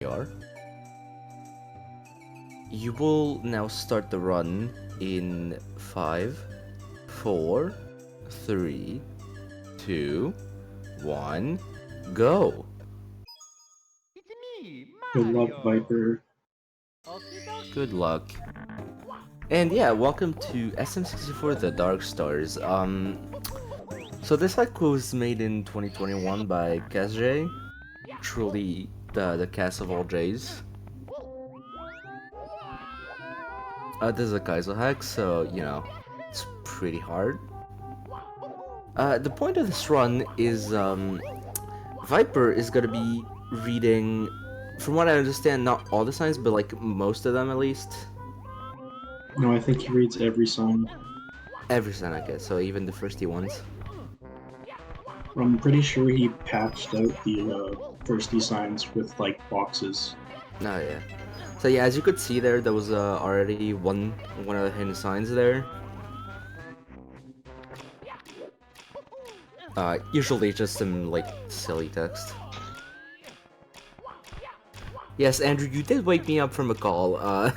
are. You will now start the run in 5, 4, 3, 2, 1, go! It's me, Good luck, Mario. Viper. Okie dokie. Good luck. And yeah, welcome to SM64 The Dark Stars. So this hack was made in 2021 by KSJ. Truly the cast of all J's. This is a Kaizo hack, so, you know, it's pretty hard. The point of this run is, Viper is gonna be reading, from what I understand, not all the signs, but like most of them at least. No, I think he reads every song. Every sign I get, so even the firsty ones. I'm pretty sure he patched out the thirsty signs with like boxes. Oh yeah. So yeah, as you could see there was already one of the hidden signs there. Usually just some like silly text. Yes, Andrew, you did wake me up from a call. I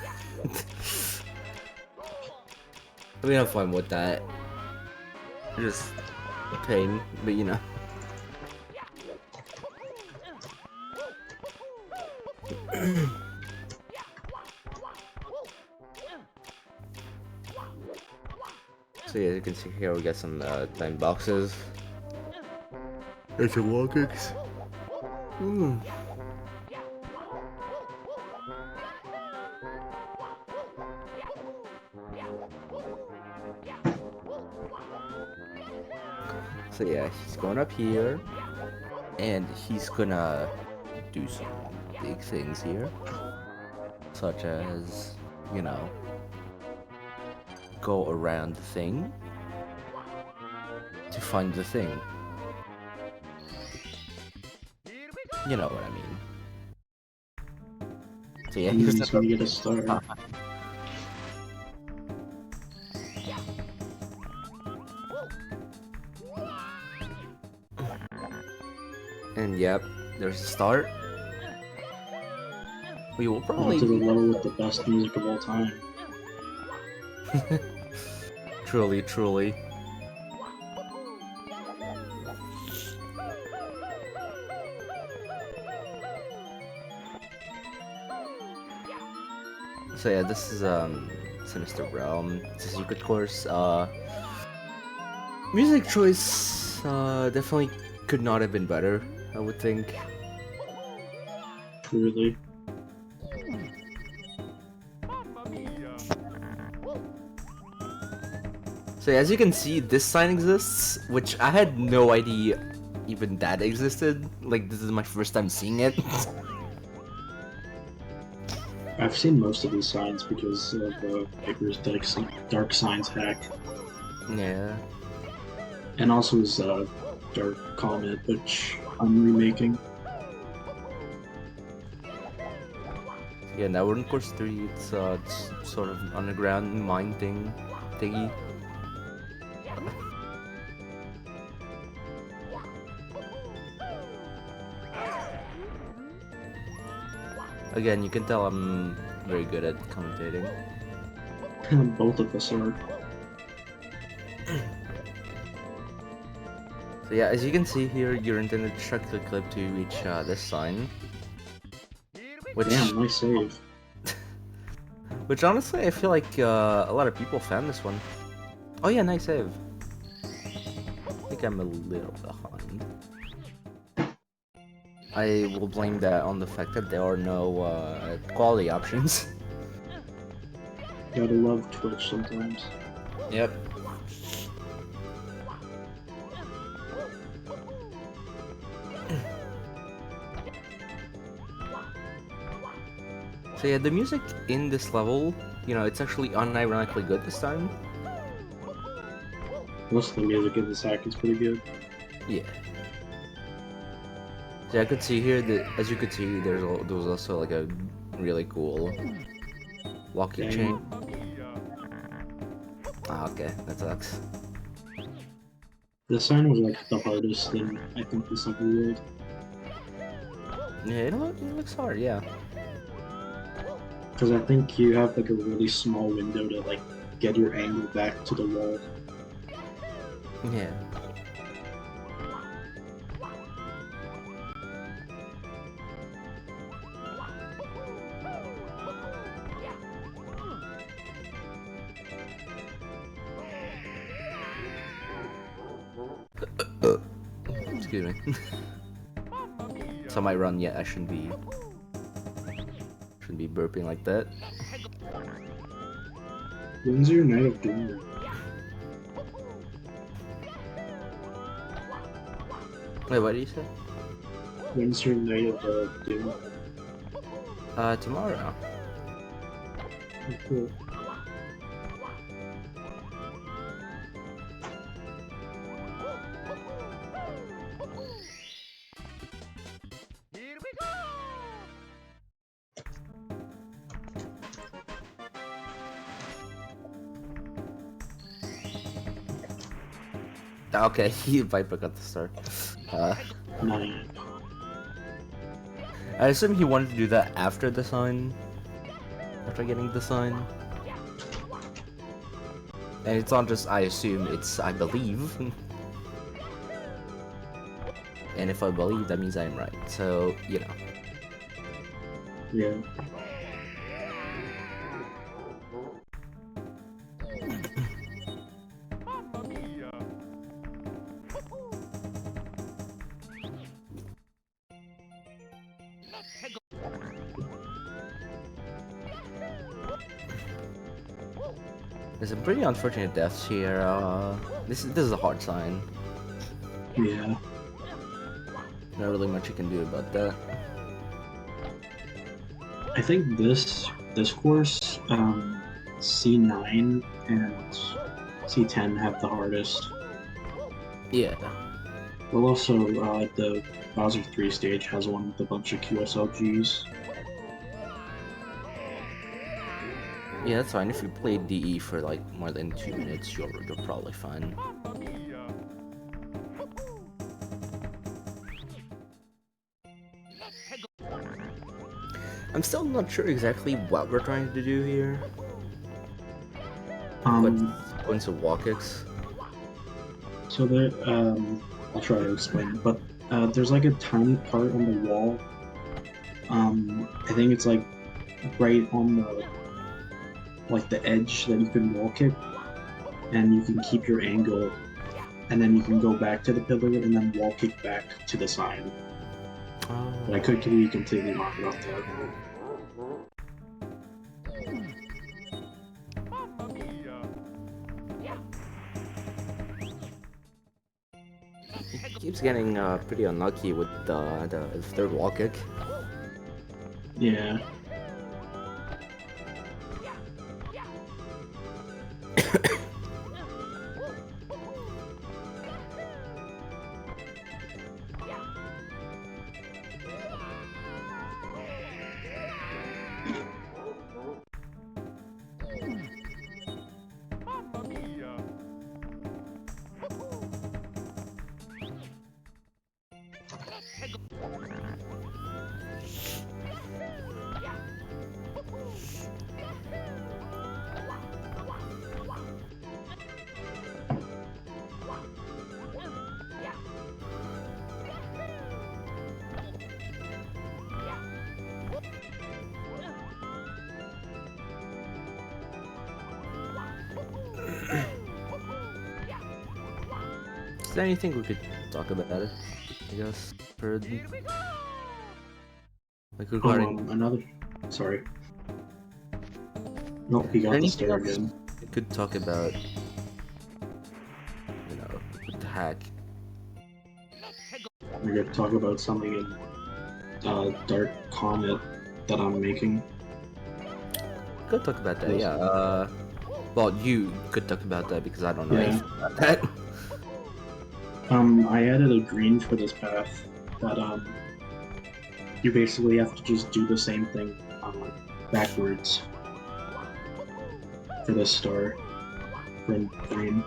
mean, I'm fine with that. Just pain, but you know. So yeah, you can see here we got some time boxes. There's some wall kicks. So yeah, he's going up here, and he's gonna do some big things here, such as, you know, go around the thing to find the thing. You know what I mean. So yeah, And he's he's gonna get a star. and yep, there's a start. We will On probably to the level with the best music of all time. truly, truly. So yeah, this is Sinister Realm. It's a secret course. Music choice definitely could not have been better, I would think. Truly. Mamma mia. So as you can see, this sign exists, which I had no idea even that existed. Like, this is my first time seeing it. I've seen most of these signs because of Viper's Dark Signs hack. Yeah. And also his Dark Comet, which I'm remaking. Yeah, now we're in course 3. It's sort of an underground mine thingy. Again, you can tell I'm very good at commentating. Both of us are. So yeah, as you can see here, you're intended to track the clip to reach this sign. Which, Damn, nice save. which honestly, I feel like a lot of people found this one. Oh yeah, nice save. I think I'm a little behind. I will blame that on the fact that there are no quality options. Gotta love Twitch sometimes. Yep. So yeah, the music in this level, you know, it's actually unironically good this time. Most of the music in this hack is pretty good. Yeah. So I could see here that, as you could see, there was also like a really cool walking Dang. chain. Mamma mia. Ah, okay, that sucks. This sign was like the hardest in I think this ever world. Yeah, it looks hard, yeah. Because I think you have like a really small window to like get your angle back to the wall. Yeah. Excuse me. So I might run, yeah, I shouldn't be burping like that. When's your night of doom? Wait, what did you say? When's your night of doom? Tomorrow. Oh, cool. Here we go! Okay, Viper got the start. Night. I assume he wanted to do that after the sign. After getting the sign. And it's not just I assume, it's I believe. And if I believe, that means I'm right. So, you know. Yeah. Mamma mia! There's some pretty unfortunate deaths here. This is a hard sign. Yeah. Not really much you can do about that. I think this course, C9 and C10 have the hardest. Yeah. Well, also, the Bowser 3 stage has one with a bunch of QSLGs. Yeah, that's fine. If you play DE for like more than 2 minutes, you're probably fine. Mamma mia! I'm still not sure exactly what we're trying to do here. What sequence of walk kicks? So there, I'll try to explain, but there's like a tiny part on the wall. I think it's like right on the edge that you can wall kick, and you can keep your angle, and then you can go back to the pillar and then wall kick back to the sign. But I could be completely wrong about that. Mamma mia! He keeps getting pretty unlucky with the third wall kick. Yeah. Mamma mia! Is there anything we could talk about it? I guess for like regarding Another. Sorry. Nope, he got the anything star else again. we could talk about. You know, with the hack. We're gonna talk about something in Dark Comet that I'm making. Could talk about that, yeah. Well, you could talk about that because I don't know Yeah. anything about that. I added a green for this path that you basically have to just do the same thing backwards for this star from green.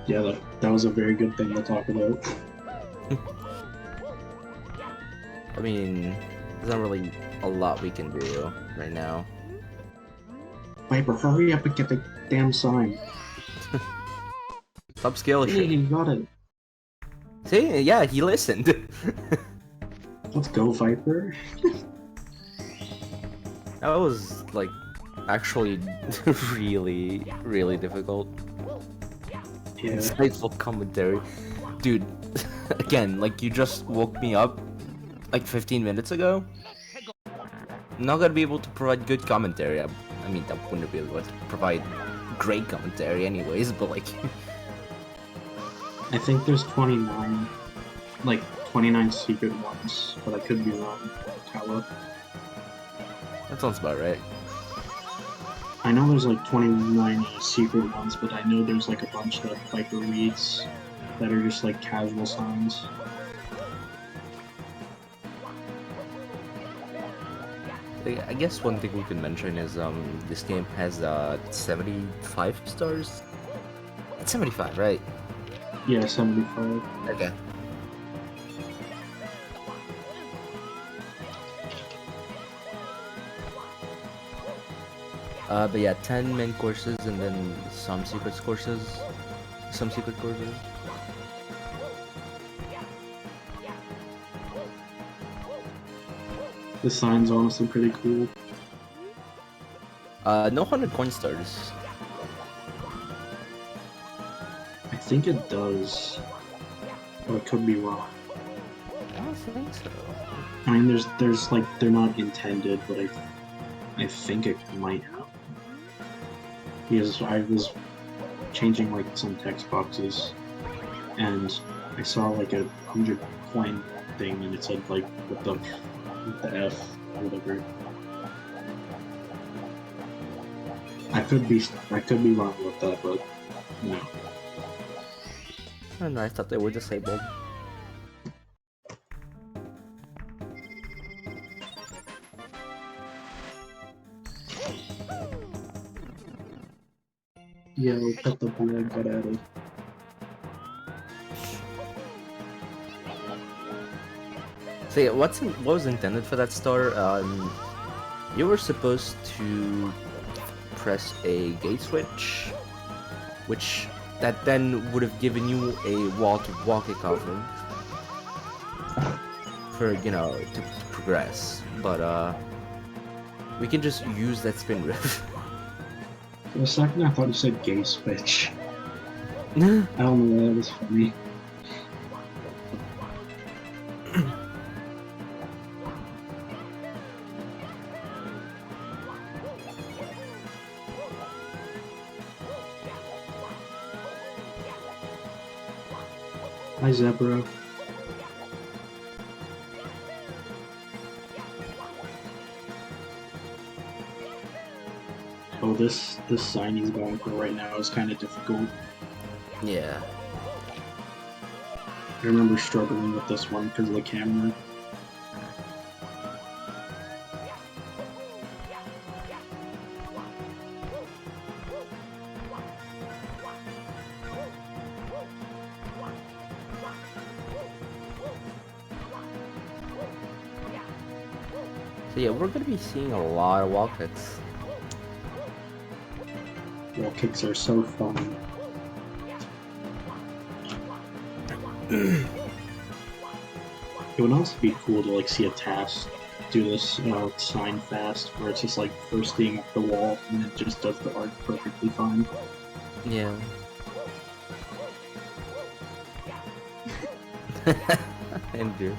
Yeah, that was a very good thing to talk about. I mean, there's not really a lot we can do right now. Viper, hurry up and get the damn sign. Stop skill Hey, shit. you got it. See, yeah, he listened. Let's go, Viper. That was like actually really, really difficult. Yeah. Insightful commentary, dude. Again, like you just woke me up like 15 minutes ago. I'm not gonna be able to provide good commentary. I mean, I wouldn't be able to provide great commentary, anyways. But like, I think there's 29, like 29 secret ones, but I could be wrong. Tower. that sounds about right. I know there's like 29 secret ones, but I know there's like a bunch that Viper reads that are just like casual signs. I guess one thing we can mention is this game has 75 stars. It's 75, right? Yeah, 75. Okay. But yeah, 10 main courses and then some secret courses. Some secret courses. The sign's honestly pretty cool. No 100 coin stars. I think it does, but I could be wrong. I don't think so. I mean, there's like they're not intended, but I think it might have. Because I was changing like some text boxes, and I saw like a 100 coin thing, and it said like what the F, or whatever. I could be wrong with that, but no. Oh no, I thought they were disabled. Yeah, we'll cut the blood got added. So yeah, what was intended for that star? You were supposed to press a gate switch, which that then would have given you a wall to walk over for, you know, to progress. But we can just use that spin riff. For a second, I thought you said gay switch. I don't know why that was funny. Hi, Zebra. Oh, this sign he's going for right now is kind of difficult. Yeah. I remember struggling with this one because of the camera. So yeah, we're gonna be seeing a lot of wall kicks. Wall kicks are so fun. It would also be cool to like see a task do this sign fast, where it's just like bursting up the wall and it just does the art perfectly fine. Yeah. Andrew.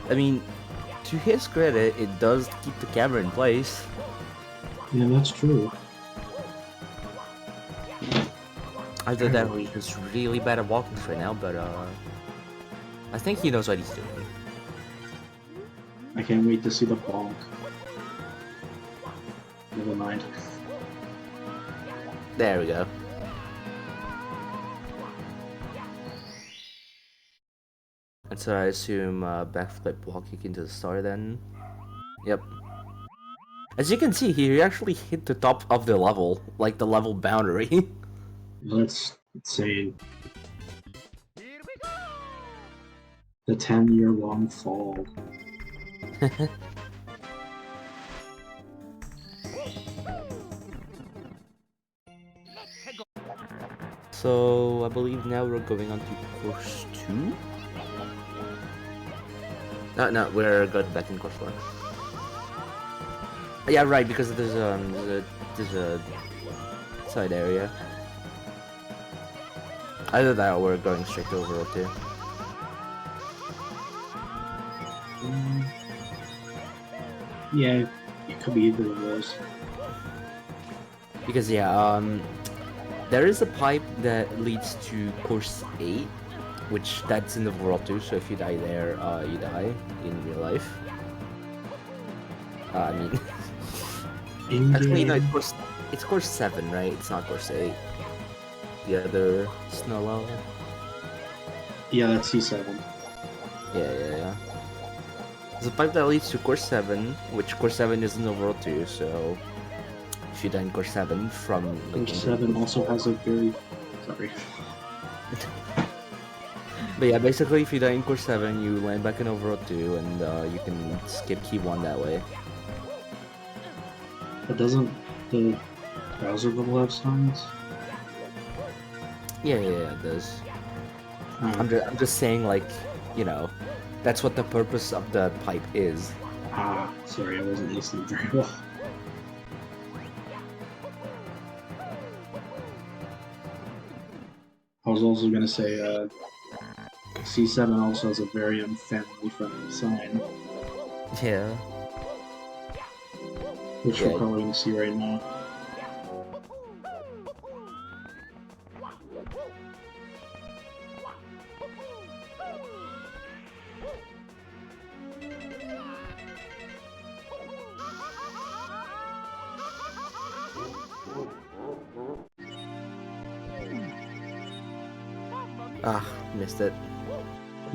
I mean, to his credit, it does keep the camera in place. Yeah, that's true. Either that or he's just really bad at walking right now, but I think he knows what he's doing. I can't wait to see the bonk. Never mind. There we go. And so I assume backflip wall kick into the star then. Yep. As you can see, he actually hit the top of the level, like the level boundary. That's insane. The 10-year-long fall. So I believe now we're going on to course 2. No, we're good back in course 1. Yeah, right, because there's a side area. Either that or we're going straight to overall 2. Yeah, it could be either of those. Because there is a pipe that leads to course 8, which that's in the overall 2, so if you die there, you die in real life. I mean... Actually, no, it's course 7, right? It's not course 8. The other snow level. Yeah, that's C7. Yeah. There's a pipe that leads to course 7, which course 7 is in overall 2, so... If you die in course 7 from... Course 7 also has a very... Sorry. But yeah, basically if you die in course 7, you land back in overall 2, and you can skip key 1 that way. But doesn't the browser level have signs? Yeah, it does. I'm just saying, like, you know, that's what the purpose of the pipe is. Ah, sorry, I wasn't listening very well. I was also gonna say, C7 also has a very unfamily-friendly sign, Yeah. which we're probably gonna see right now. Ah, missed it.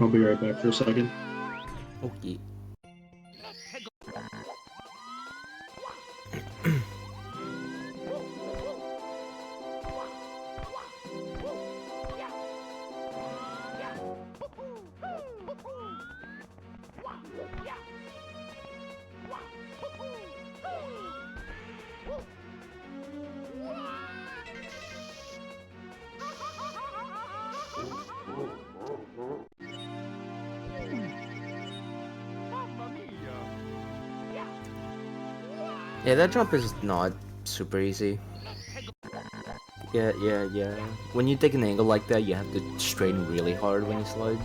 I'll be right back for a second. Okay. Yeah, that jump is not super easy. Yeah. When you take an angle like that, you have to strain really hard when you slide.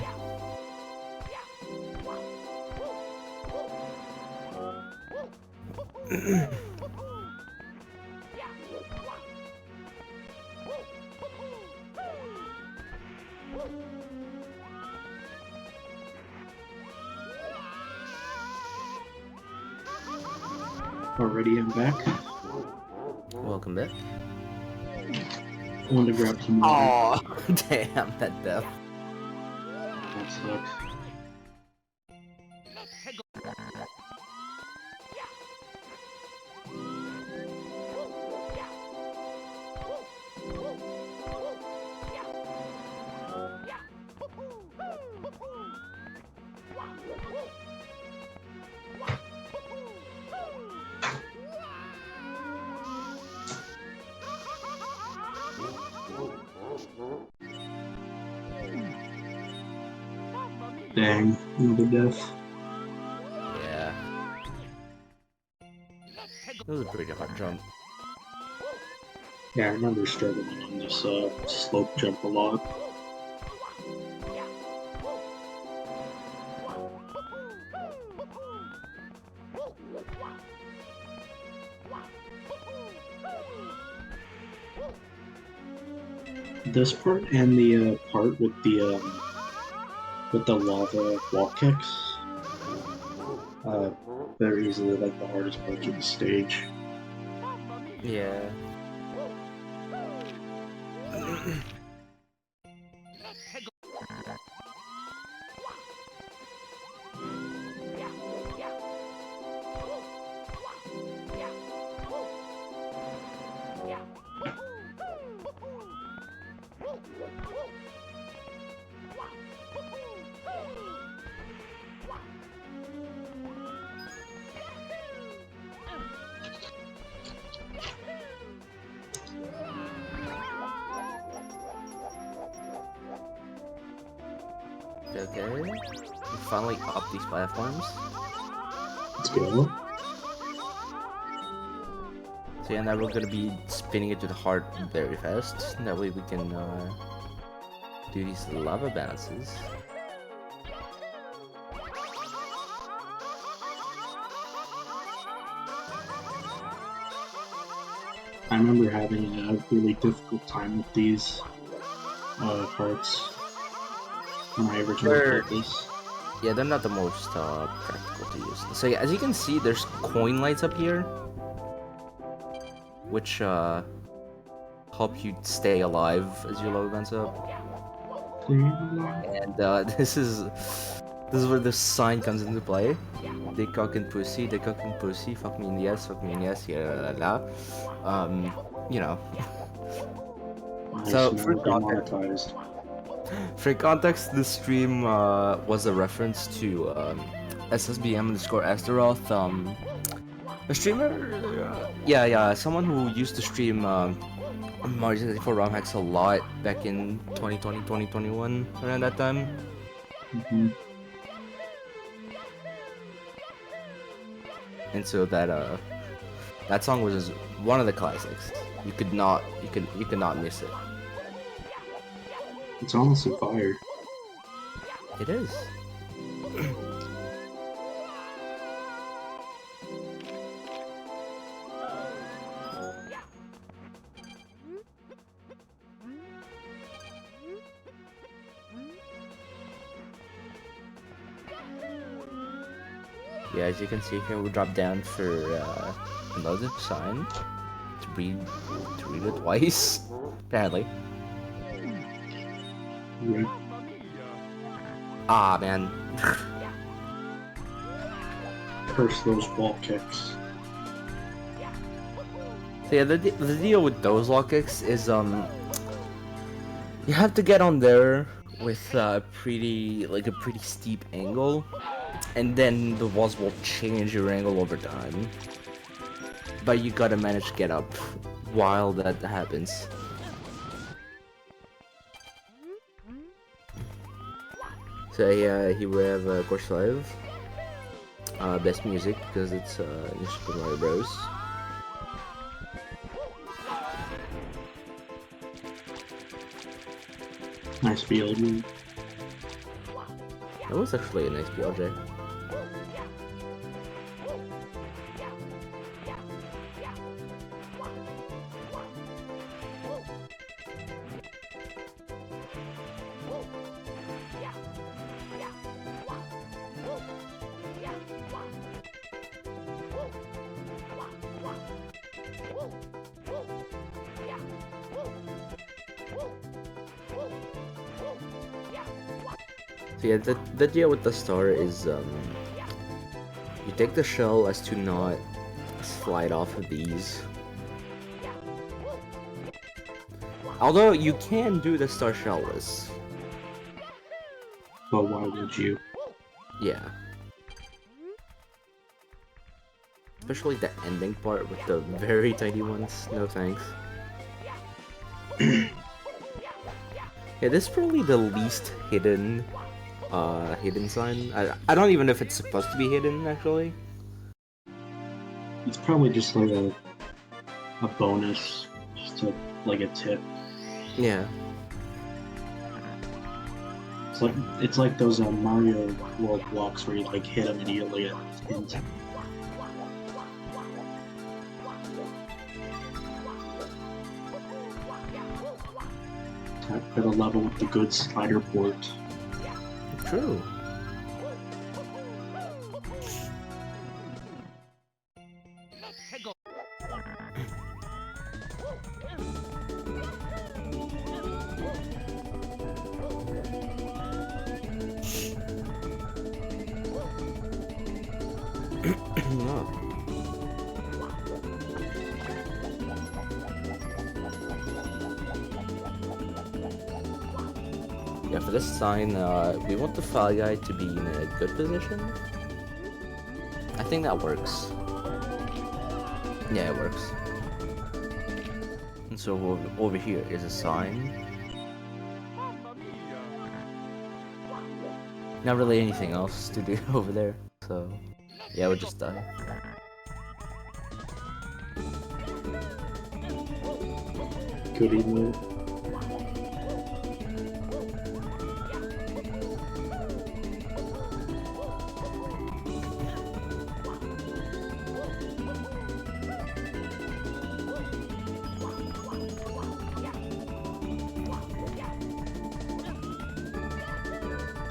Already, I'm back. Welcome back. I wanted to grab some water. Oh, damn, that death. That sucks. Dang, another death. Yeah. That was a pretty hard jump. Yeah, I remember struggling on this slope jump a lot. This part and the part with the lava wall kicks, they're easily like the hardest parts of the stage. Yeah. Okay. We finally up these platforms. Let's go. So yeah, now we're gonna be spinning it to the heart very fast. That way we can do these lava bounces. I remember having a really difficult time with these parts when I originally played this. Yeah, they're not the most practical to use. So yeah, as you can see, there's coin lights up here, which help you stay alive as your lava bounce up. And this is where the sign comes into play. They cock and pussy, fuck me in the ass, yeah, la la. You know. So for context, this stream was a reference to SSBM Astaroth. A streamer, yeah, someone who used to stream Mario 64 ROM hacks a lot back in 2020, 2021, around that time. And so that song was one of the classics. You could not miss it. It's honestly fire. It is. Yeah, as you can see here, we drop down for another sign to read it twice, apparently. Yeah. Ah, man. Curse those wall kicks. So yeah, the deal with those wall kicks is you have to get on there with a pretty steep angle, and then the walls will change your angle over time. But you gotta manage to get up while that happens. So yeah, here we have Course 5. Best music because it's New Super Mario Bros. Nice BLG. That was actually a nice BLJ. So yeah, the deal with the star is you take the shell as to not slide off of these. Although you can do the star shellless. But why would you? Yeah. Especially the ending part with the very tiny ones. No thanks. Yeah, this is probably the least hidden sign. I don't even know if it's supposed to be hidden actually. It's probably just like a bonus, just like a tip. Yeah. It's like those Mario World blocks where you like hit them and you get like a hint. For the level with the good slider port. True. Yeah, for this sign, we want the Fall Guy to be in a good position. I think that works. Yeah, it works. And so over here is a sign. Not really anything else to do over there, so yeah, we'll just die. Good emote.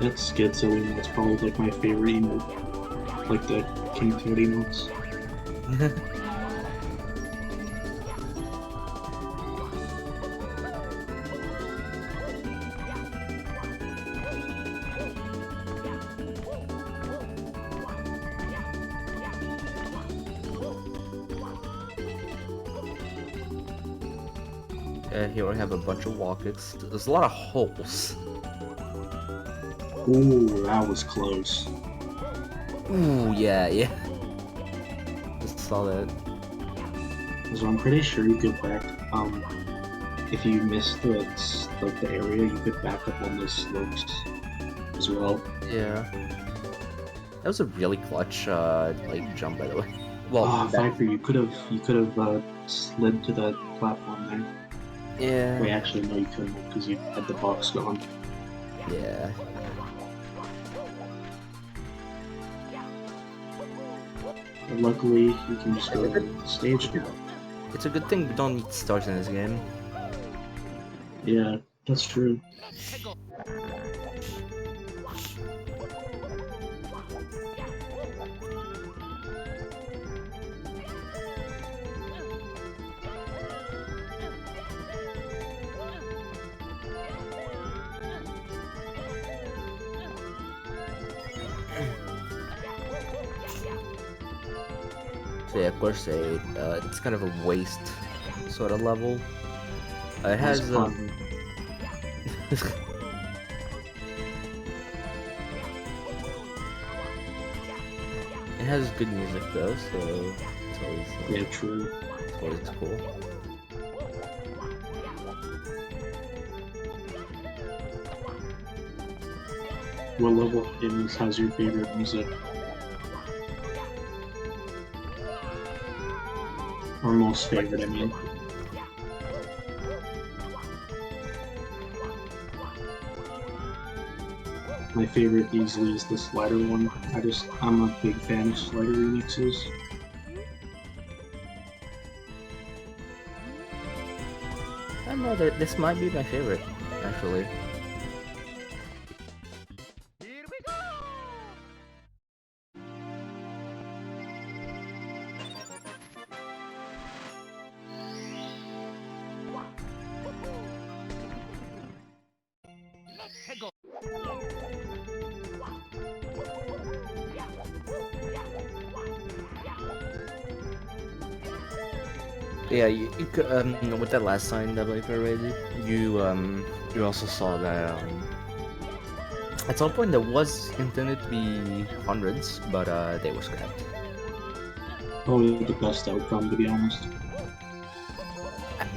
That schizo emote's probably like my favorite emote. Like the King Toad emotes. Here we have a bunch of walkets. There's a lot of holes. Ooh, that was close. Ooh, yeah. Just saw that. So I'm pretty sure you could back, if you missed the area, you could back up on the slopes as well. Yeah. That was a really clutch, like, jump, by the way. Well, Oh, Viper, you could have slid to that platform there. yeah. Wait, actually, no, you couldn't because you had the box gone. Yeah. But luckily, you can just go to the stage now. It's a good thing we don't need stars in this game. Yeah, that's true. So yeah, of course, it's kind of a waste sort of level. It has fun. it has good music though, so it's always Yeah, true. it's always cool. What level has your favorite music? Or most favorite, I mean. My favorite easily is the Slider one. I'm a big fan of Slider remixes. I don't know, this might be my favorite, actually. Here we go! Yeah, you could, with that last sign that Viper rated, you also saw that, at some point there was intended to be hundreds, but, they were scrapped. Probably the best outcome, to be honest.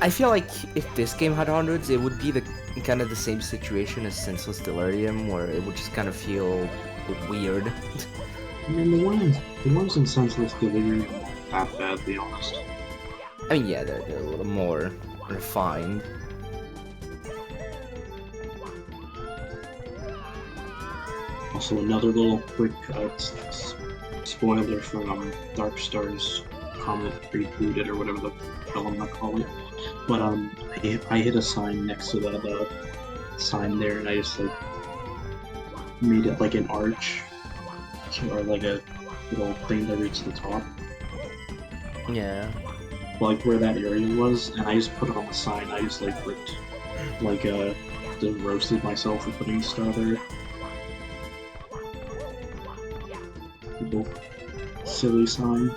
I feel like if this game had hundreds, it would be the kind of the same situation as Senseless Delirium, where it would just kind of feel weird. I mean, the ones in Senseless Delirium aren't that bad, to be honest. I mean, yeah, they're a little more refined. Also, another little quick spoiler from Dark Stars Comet Rebooted or whatever the hell I'm gonna call it. But I hit a sign next to that sign there, and I just like made it like an arch, or like a little thing that reached the top, Yeah. like where that area was, and I just put it on the sign. I just like ripped, like just roasted myself for putting a star there. Little silly sign.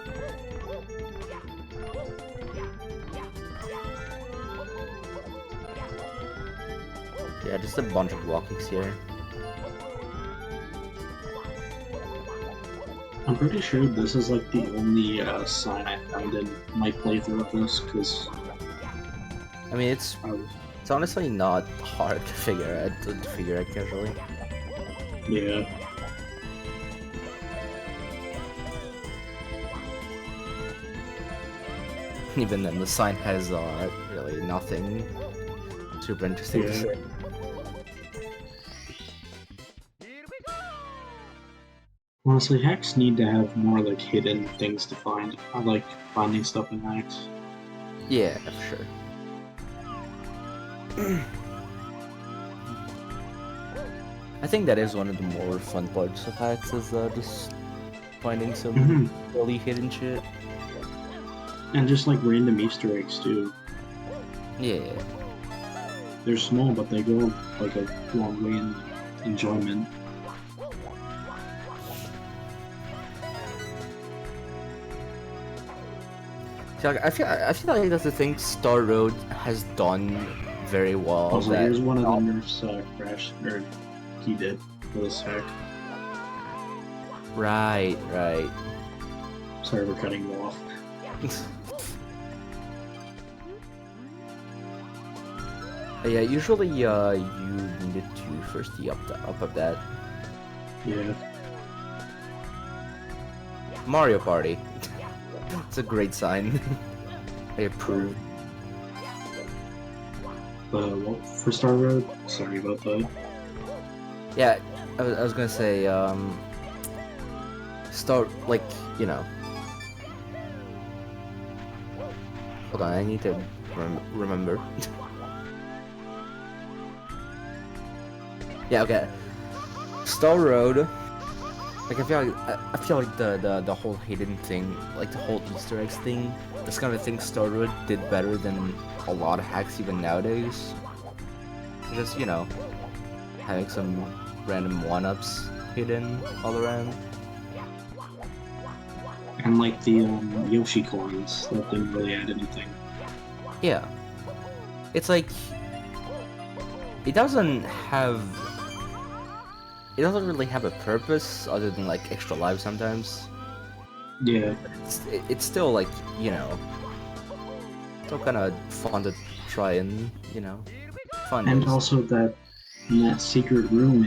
Yeah, just a bunch of walkings here. I'm pretty sure this is like the only sign I found in my playthrough of this, because I mean, it's honestly not hard to figure out casually. yeah. Even then, the sign has really nothing super interesting to say. Honestly, hacks need to have more like hidden things to find. I like finding stuff in hacks. Yeah, for sure. I think that is one of the more fun parts of hacks, is just finding some really hidden shit. And just like random Easter eggs too. Yeah. They're small, but they go like a long way in enjoyment. So I feel like that's the thing Star Road has done very well. Also, here's one of the nerfs Crash, or he did for this hack. Right. Sorry for cutting you off. Yeah, usually you needed to first tee up of that. Yeah. Mario Party. It's a great sign. I approve. What, for Star Road? Sorry about that. Yeah, I was gonna say, start, like, you know. Hold on, I need to remember. Yeah, okay. Star Road. Like, I feel like the whole hidden thing, like the whole Easter eggs thing, that's kind of thing Star Road did better than a lot of hacks even nowadays. Just, you know, having some random one-ups hidden all around. And like the Yoshi coins, that didn't really add anything. Yeah. It's like, it doesn't really have a purpose other than like extra lives sometimes. Yeah. It's still like, you know, still kind of fun to try and, you know, find And those. also that in that secret room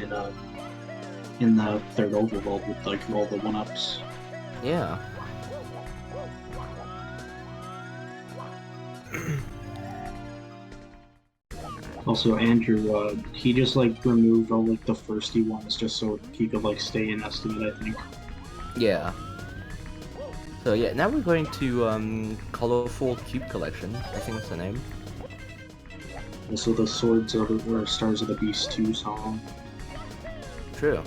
in the third overworld with like all the one-ups. Yeah. Also, Andrew, he just like removed all like the firsty ones just so he could like stay in estimate, I think. Yeah. So yeah, now we're going to Colorful Cube Collection. I think that's the name. Also, the Swords of the, or Stars of the Beast 2 song. True.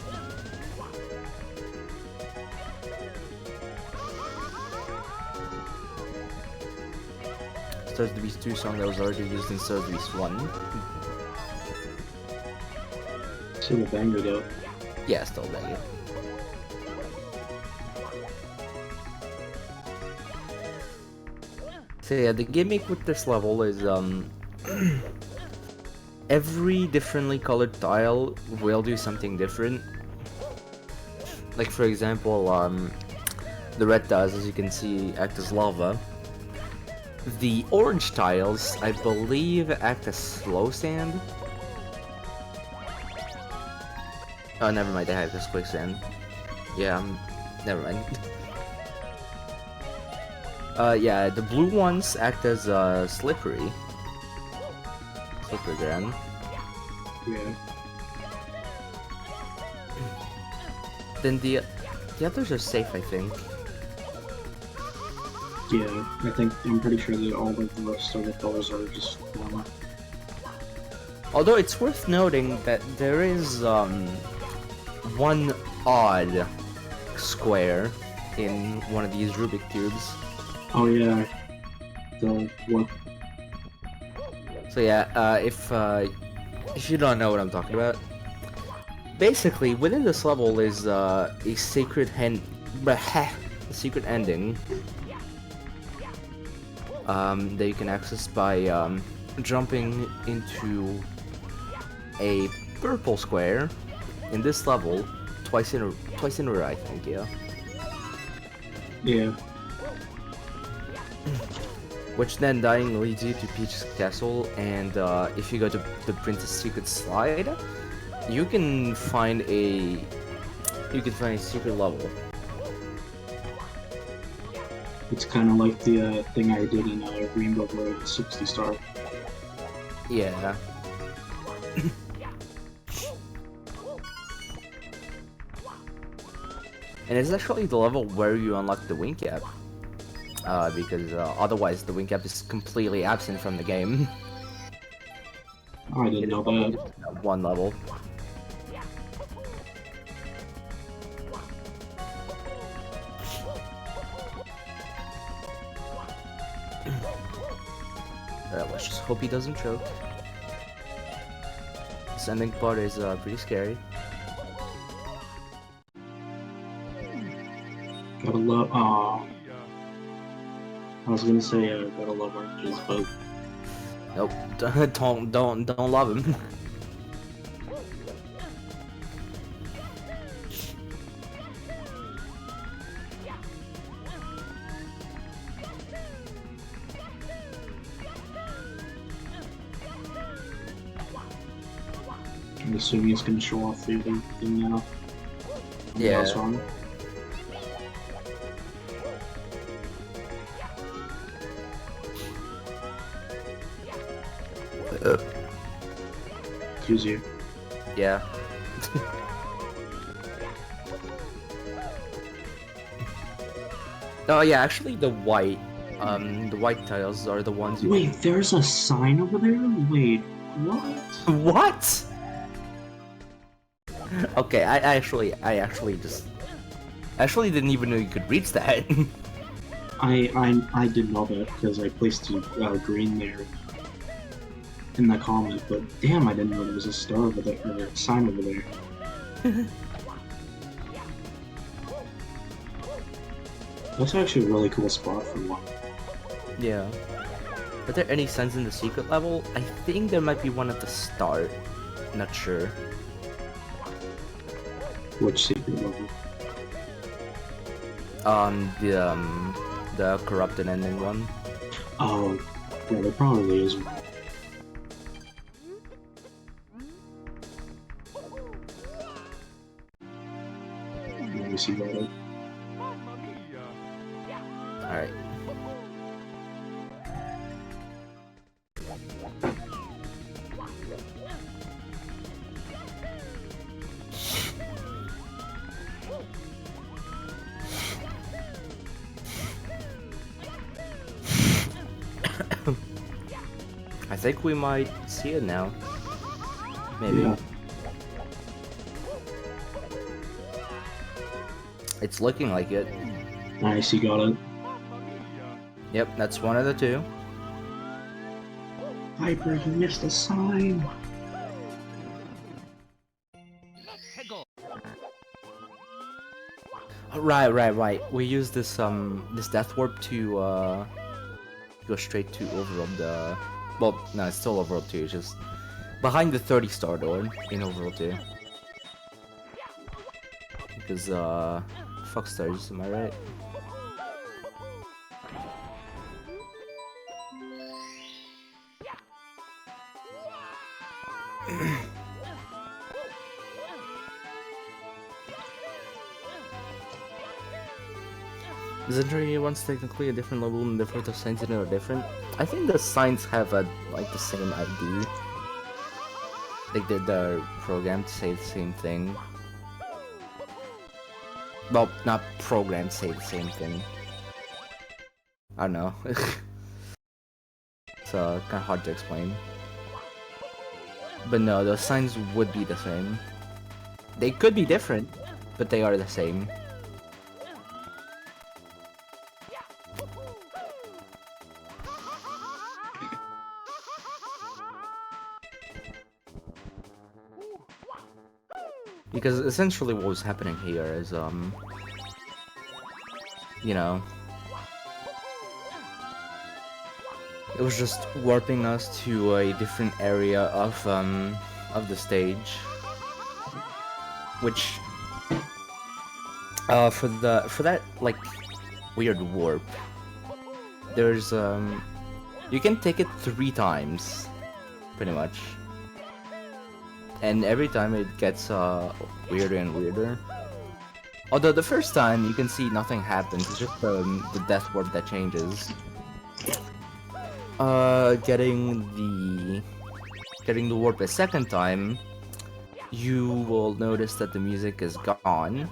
Stars of the Beast 2 song that was already used in Stars of the Beast 1. Still a banger though. Yeah, still there. So yeah, the gimmick with this level is every differently colored tile will do something different. Like for example, the red tiles, as you can see, act as lava. The orange tiles, I believe, act as slow sand. Oh, never mind, they act as quicksand. Yeah, never mind. Yeah, the blue ones act as slippery ground. Yeah. Then the others are safe, I think. Yeah, I'm pretty sure that all of the rest of the colors are just lava. Although it's worth noting that there is one odd square in one of these Rubik cubes. Oh yeah, the what? So yeah, if you don't know what I'm talking about, basically within this level is a secret ending that you can access by jumping into a purple square in this level twice in a row, I think. Yeah. Yeah. Which then dying leads you to Peach's castle, and if you go to the Princess Secret slide, you can find a secret level. It's kind of like the thing I did in Rainbow Road 60 Star. Yeah. And it's actually the level where you unlock the wing cap. Because otherwise the wing cap is completely absent from the game. Oh, I didn't know that. One level. Let's just hope he doesn't choke. This ending part is pretty scary. Gotta love. I was gonna say gotta love oranges, but Nope. Don't love him. I'm assuming it's gonna show off the other thing now. Yeah. Last one. Excuse you. Yeah. Oh yeah, actually the white tiles are the ones you Wait, there's a sign over there? Wait, what? What? Okay, I actually didn't even know you could reach that. I did know that because I placed a green there in the comment, but damn, I didn't know there was a star over there, or a sign over there. That's actually a really cool spot for one. Yeah. Are there any signs in the secret level? I think there might be one at the start. Not sure. Which secret level? The corrupted ending one. Oh, yeah, there probably is one. Let me see that. Alright. I think we might see it now. Maybe. Yeah. It's looking like it. Nice, you got it. Yep, that's one of the two. Viper, you missed a sign. Right. We use this this death warp to go straight to overworld the. Well, no, it's still overworld 2. It's just behind the 30-star door in overworld 2. Because fuck stars, am I right? Isn't there one's technically a different level and therefore the signs in it are different? I think the signs have a like the same ID. Like they're programmed to say the same thing. Well, not programmed to say the same thing. I don't know. It's kind of hard to explain. But no, the signs would be the same. They could be different, but they are the same. Because essentially what was happening here is, you know, it was just warping us to a different area of the stage, which, for that, like, weird warp, there's, you can take it 3 times, pretty much. And every time it gets weirder and weirder. Although the first time you can see nothing happens, it's just the death warp that changes. Getting the warp a second time, you will notice that the music is gone,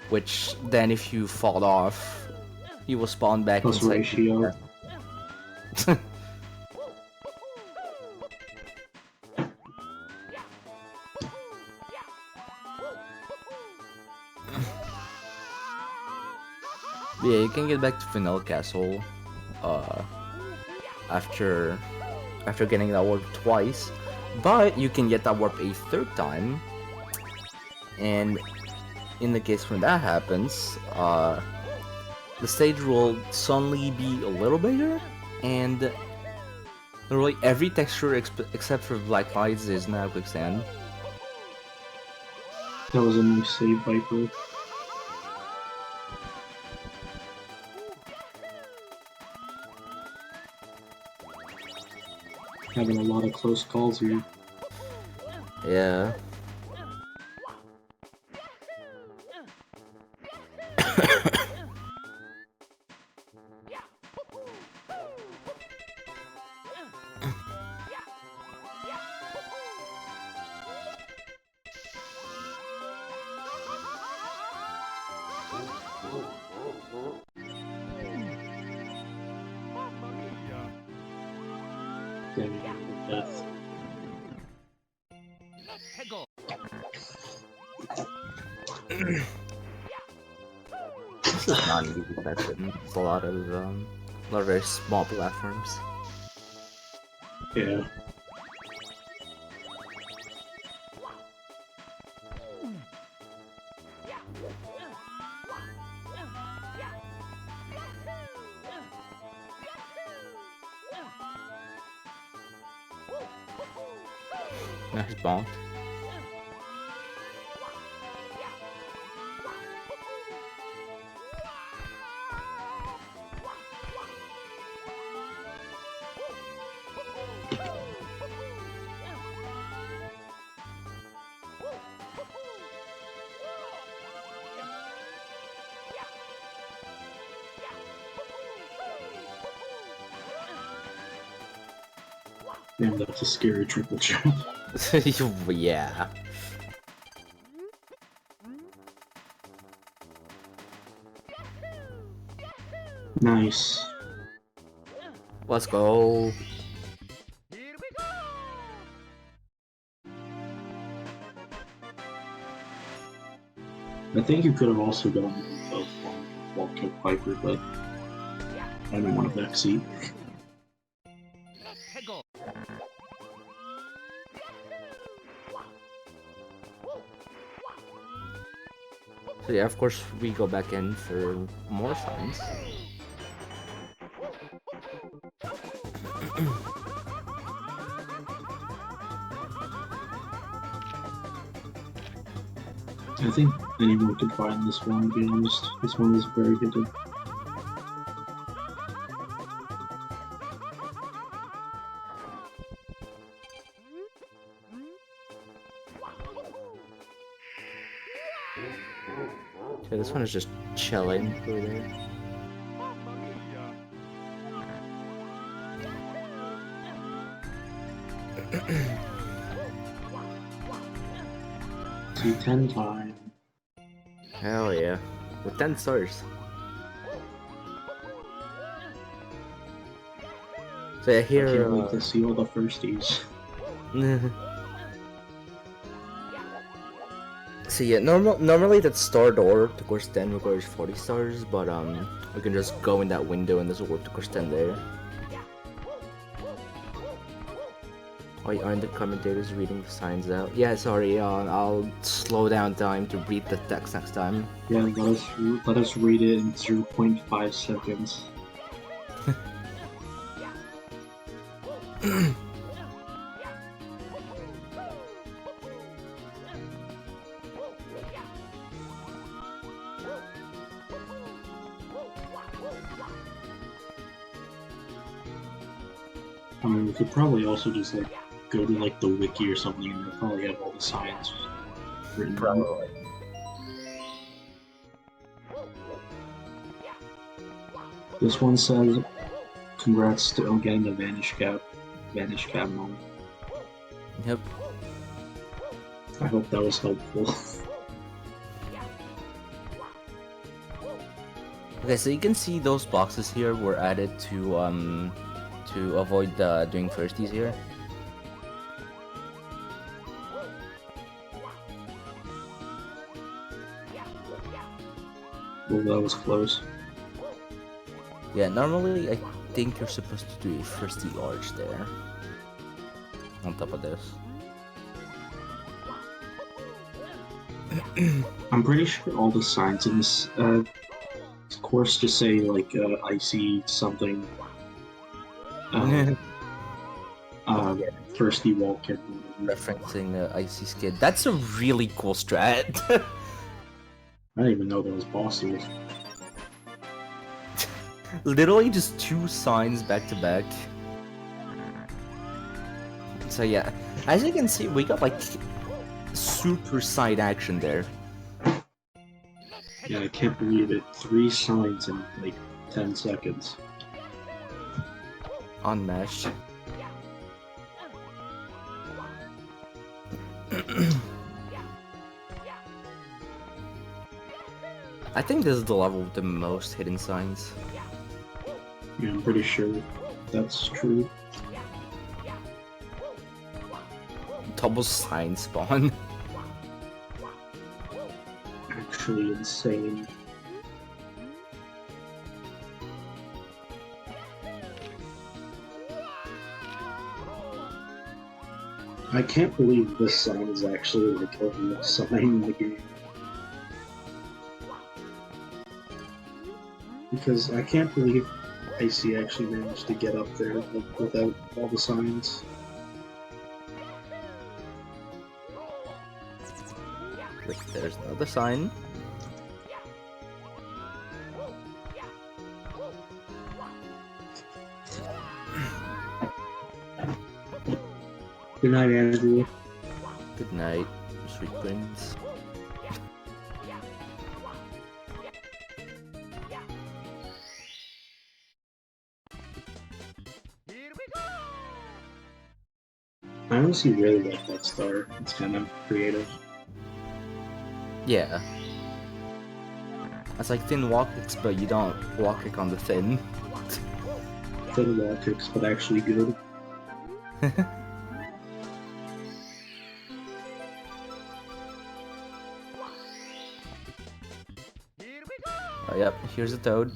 which then if you fall off, you will spawn back Plus inside. ratio. Yeah, you can get back to Vanilla Castle after getting that warp twice, but you can get that warp a third time, and in the case when that happens, the stage will suddenly be a little bigger, and literally every texture except for Black Lights is now quicksand. That was a nice save, Viper. Having a lot of close calls here. Yeah. Death. This is not an easy section. It's a lot of very small platforms. Yeah. Nice bonk. Damn, that's a scary triple jump. Yeah. Nice. Let's go. I think you could have also gone both Wall Kick Viper, but I didn't want to backseat. So yeah, of course we go back in for more signs. I think anyone could find this one, to be honest. This one is very hidden. Okay, this one is just chilling over there. See, 10 time. Hell yeah. With 10 stars. So yeah, I here... can't wait to see all the firsties. So yeah, normally that star door to course 10 requires 40 stars, but we can just go in that window and there's a work to course 10 there. Why aren't the commentators reading the signs out? Yeah, sorry, I'll slow down time to read the text next time. Yeah, let us read it in 0.5 seconds. I mean, we could probably also just like go to like the wiki or something, and they'll probably have all the signs written down. Probably. This one says, "Congrats to on getting the Vanish Cap moment." Yep. I hope that was helpful. Okay, so you can see those boxes here were added to avoid doing firsties here. Well, that was close. Yeah, normally I think you're supposed to do a firsty arch there. On top of this. I'm pretty sure all the signs in this course just say like icy something. Thirsty wall kick. Referencing Icy Skid. That's a really cool strat. I didn't even know there was bosses. Literally just 2 signs back to back. So yeah, as you can see, we got like super side action there. Yeah, I can't believe it. 3 signs in like 10 seconds. Unmatched. I think this is the level with the most hidden signs. Yeah, I'm pretty sure that's true. Double sign spawn. Actually insane. I can't believe this sign is actually like a real sign in the game. Because I can't believe Icy actually managed to get up there like, without all the signs. Wait, there's another sign. Good night, Andrew. Good night, sweet prince. I honestly really like that star. It's kind of creative. Yeah. It's like thin wall kicks, but you don't wall kick on the thin. Thin wall kicks, but actually good. Oh, yep, here's a toad.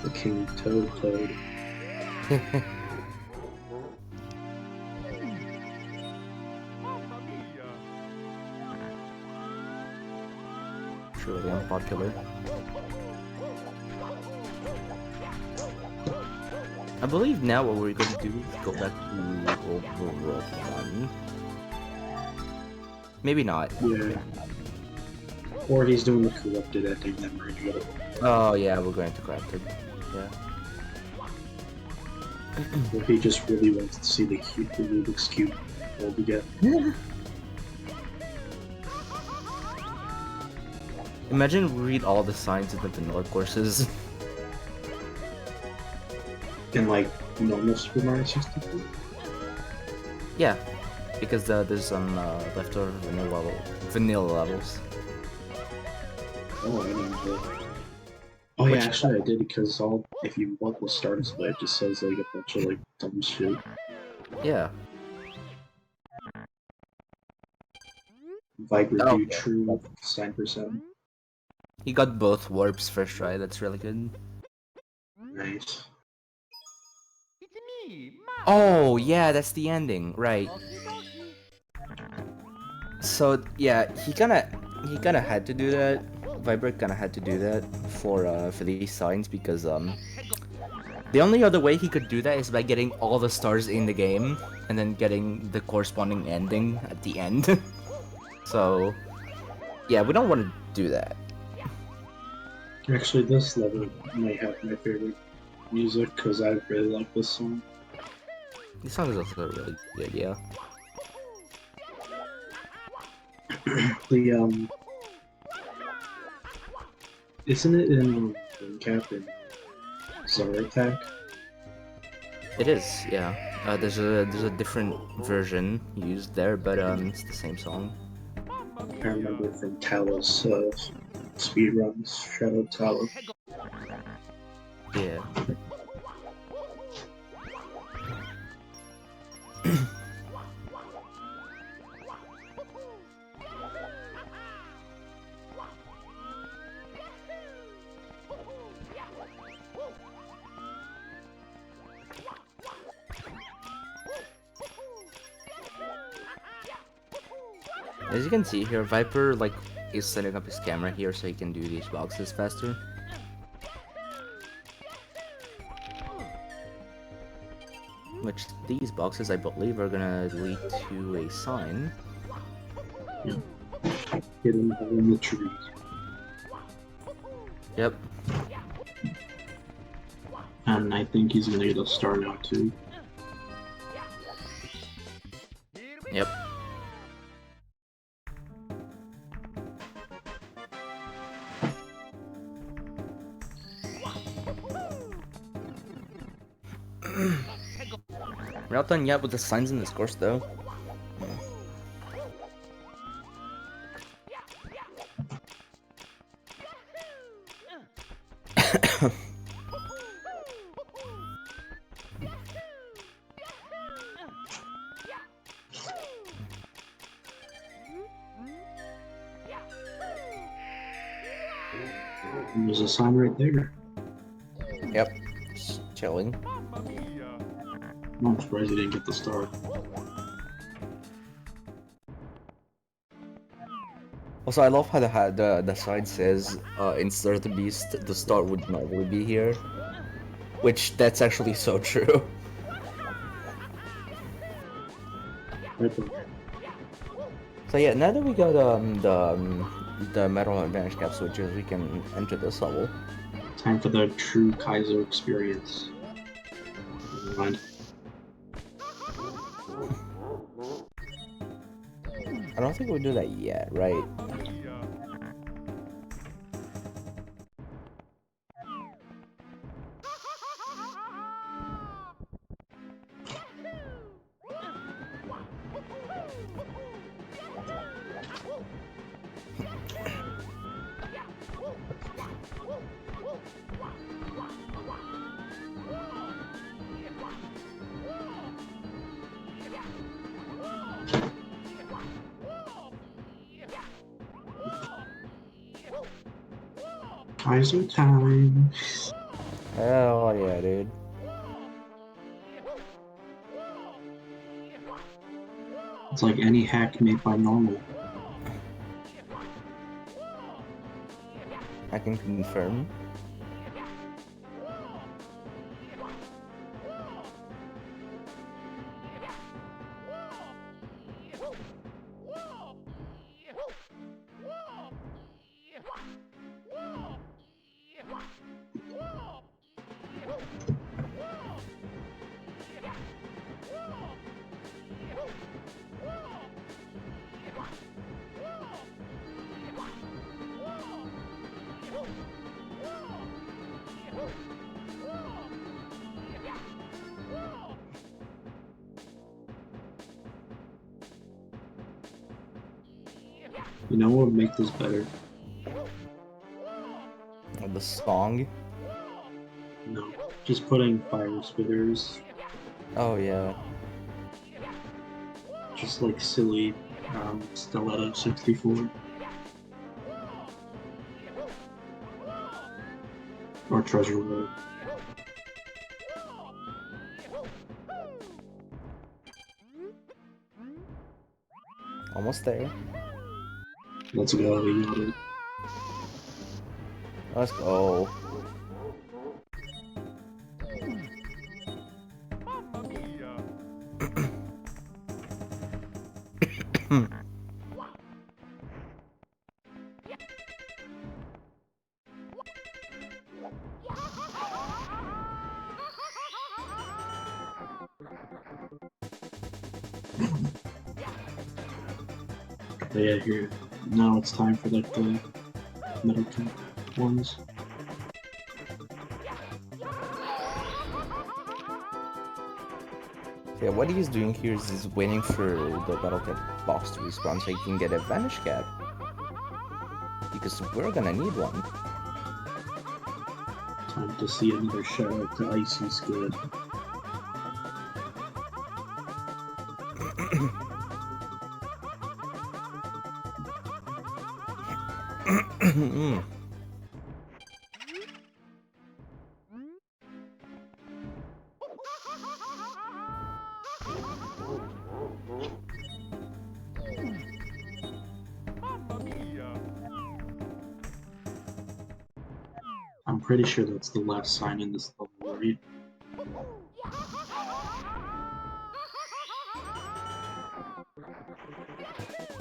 The King Toad. Truly unpopular. I believe now what we're going to do is go back to overworld 1. Maybe not. Yeah. Or he's doing the corrupted ending that merge up. Oh yeah, we're going to Corrupted. Yeah. Or he just really wants to see the Rubik's Cube all together. Imagine we read all the signs in the vanilla courses. In like normal Super Mario 64? Yeah, because there's some leftover vanilla levels. Oh, I didn't know. Oh yeah, actually I did because if you want the start display, it just says like a bunch of like dumb shit. Yeah. Viper Oh, do true sign %. he got both warps first try. That's really good. Nice. Oh yeah, that's the ending, right? So yeah, he kinda had to do that. Viper kinda had to do that for these signs because the only other way he could do that is by getting all the stars in the game and then getting the corresponding ending at the end. So yeah, we don't want to do that. Actually, this level might have my favorite music because I really like this song. This song is also really good, yeah. The isn't it in Cap Czar attack. It is, yeah. There's a different version used there, but it's the same song. I remember from Talos speedruns, Shadow Talos. Yeah. As you can see here, Viper like is setting up his camera here so he can do these boxes faster. Which these boxes, I believe, are gonna lead to a sign. Yeah. Hidden in the trees. Yep. And I think he's gonna get a star now too. Yep. We're not done yet with the signs in this course, though. And there's a sign right there. Yep. Just chilling. I'm surprised he didn't get the star. Also, I love how the sign says, insert the beast, the star would normally be here. Which, that's actually so true. Right there. So yeah, now that we got the metal advantage cap switches, we can enter this level. Time for the true Kaizo experience. Never mind. I don't think we'll do that yet, right? Kaizo time! Hell yeah, dude. It's like any hack made by normal. I can confirm. You know what would make this better? The song. No. Just putting fire spitters. Oh yeah. Just like silly Stiletto 64. Or Treasure Road. Almost there. Let's go, we got it. Let's go. But yeah, here. Now it's time for like the metal cap ones. Yeah, what he's doing here is he's waiting for the Battle Cat box to respawn so he can get a Vanish Cat. Because we're gonna need one. Time to see another shout out to Icy Squid. I'm pretty sure that's the last sign in this level, right?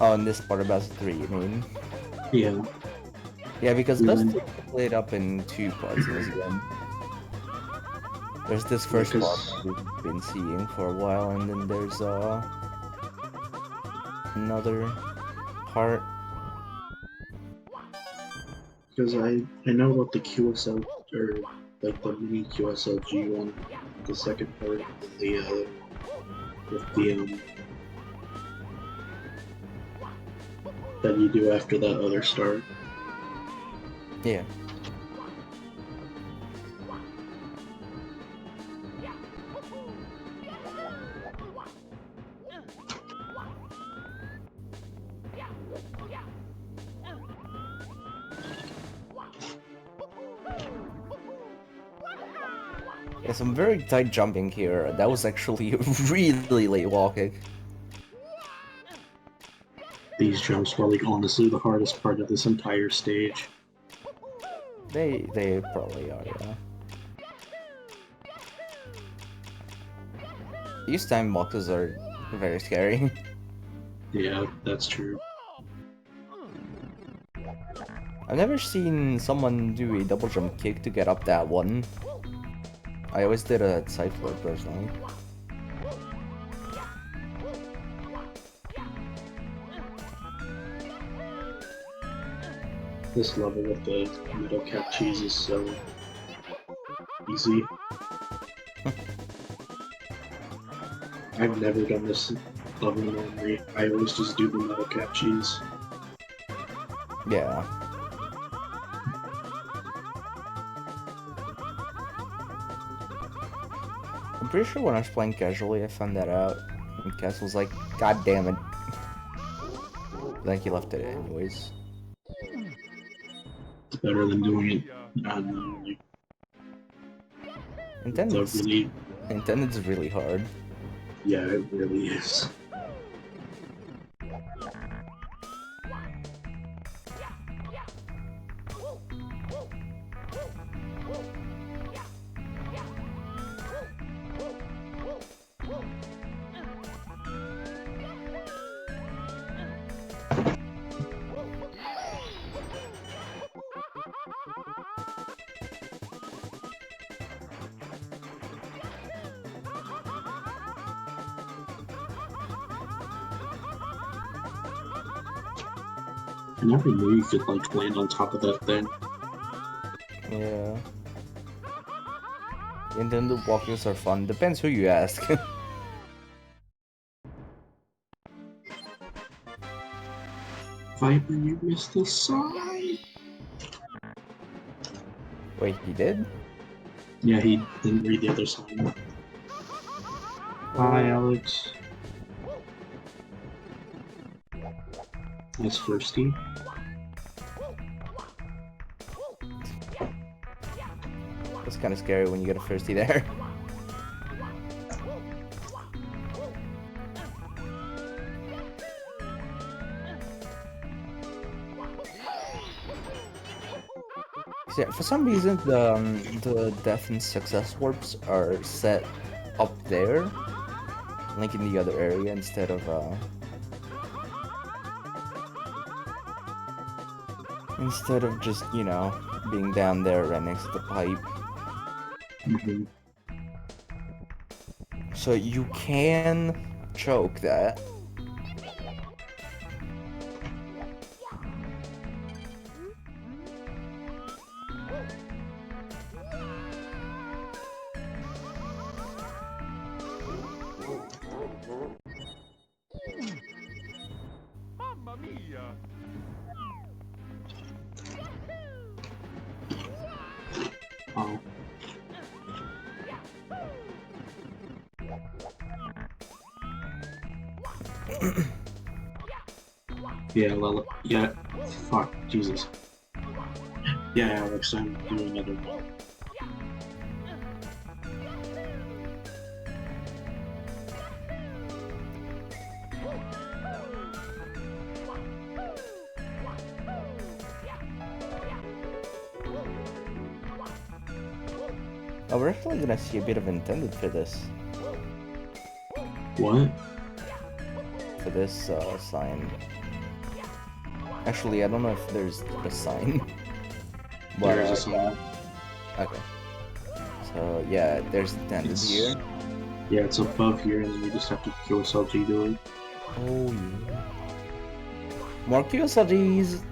Oh, in this part of Bowser 3, you mean? Yeah. Yeah, because We Bowser went- 3 is split up in two parts in this game. There's this first part we've been seeing for a while, and then there's another part. Because I know about the QSL, or like the mini QSLG one, the second part, and the other with the that you do after that other start. Yeah. Yeah, some very tight jumping here. That was actually really late walking. These jumps were like honestly the hardest part of this entire stage. They probably are, yeah. These time boxes are very scary. Yeah, that's true. I've never seen someone do a double jump kick to get up that one. I always did a side flip personally. This level with the metal cap cheese is so easy. I've never done this level normally. I always just do the metal cap cheese. Yeah. I'm pretty sure when I was playing casually, I found that out. And Cass was like, God damn it. I think he left it anyways. It's better than doing it normally. Intended's really hard. Yeah, it really is. I never knew you could like land on top of that thing. Yeah. Intended walkings are fun. Depends who you ask. Viper, you missed the sign! Wait, he did? Yeah, he didn't read the other sign. Hi, Alex. That's firsty. That's kind of scary when you get a firsty there. Yeah, for some reason, the death and success warps are set up there, like in the other area, instead of just, you know, being down there right next to the pipe. Mm-hmm. So you can choke that. Yeah, well, yeah. Fuck, Jesus. Yeah, Alex, I'm doing another one. Oh, we're actually gonna see a bit of intended for this. What? For this sign. Actually, I don't know if there's a sign. But, There is a sign. okay. So, yeah, there's intended here. Yeah, it's above here, and then you just have to kill yourself to do it. Oh, yeah. More QSLGs!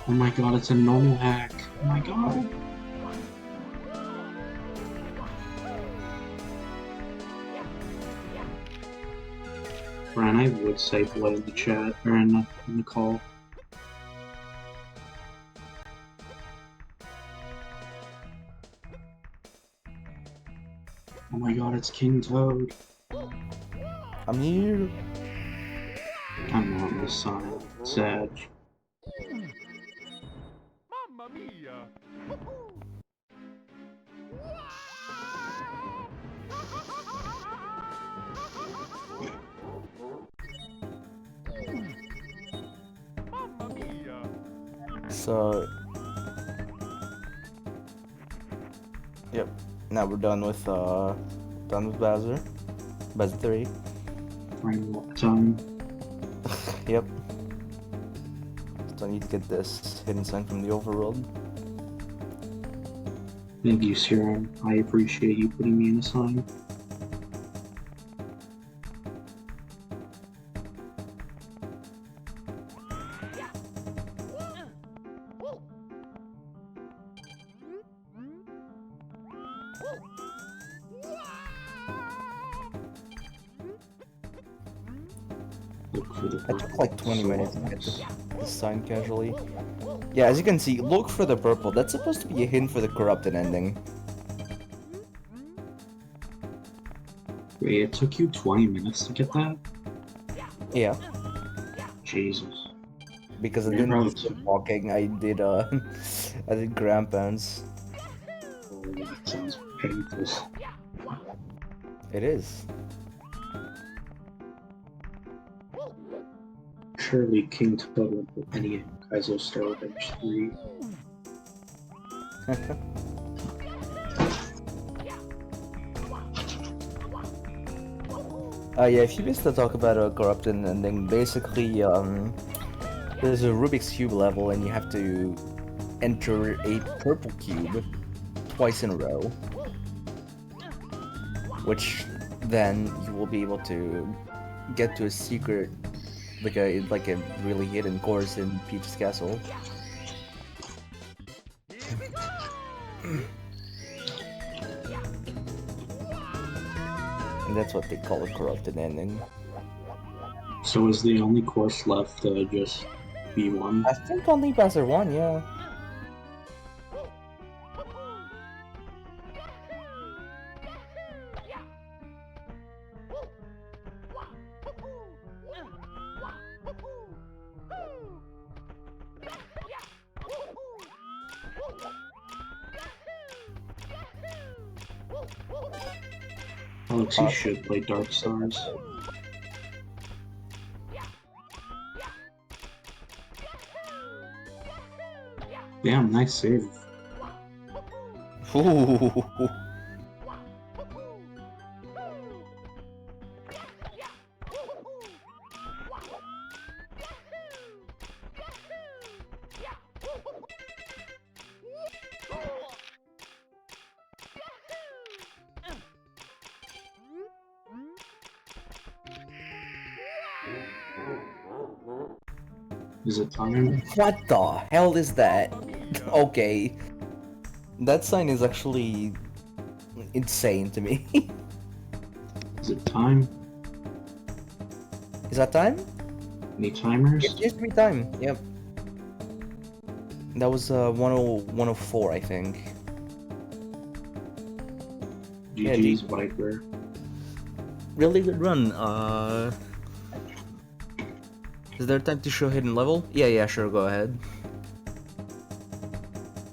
Oh my god, it's a normal hack. Oh my god. Brian, I would say play in the chat, or in the call. Oh my god, it's King Toad. I'm here! I'm not this sign. Sad. Mamma mia! Mamma mia! So... Yep. Now we're done with Bowser. Bowser 3. Final time. Yep. So I need to get this hidden sign from the overworld. Thank you, Serum. I appreciate you putting me in a sign. Look for the I took like 20 minutes to get this sign casually. Yeah, as you can see, look for the purple. That's supposed to be a hint for the corrupted ending. Wait, it took you 20 minutes to get that? Yeah, Jesus. because I Yeah, didn't probably do walking, I did I did gram pounds. Oh, that sounds painful. It is. Surely King Toad would put any in Kaizo Star Revenge 3. Yeah, if you missed to talk about a corrupted ending, basically, there's a Rubik's Cube level and you have to enter a purple cube twice in a row. Which then you will be able to get to a secret, like a really hidden course in Peach's Castle. And that's what they call a corrupted ending. So is the only course left just B1? I think only Bowser 1, yeah. Alex, you should play Dark Stars. Damn, nice save. Ooh. Is it time? What the hell is that? Okay. That sign is actually insane to me. Is it time? Is that time? Any timers? It used to be time, yep. That was 104, I think. GG's Viper. really good run. Is there time to show hidden level? Yeah, sure, go ahead.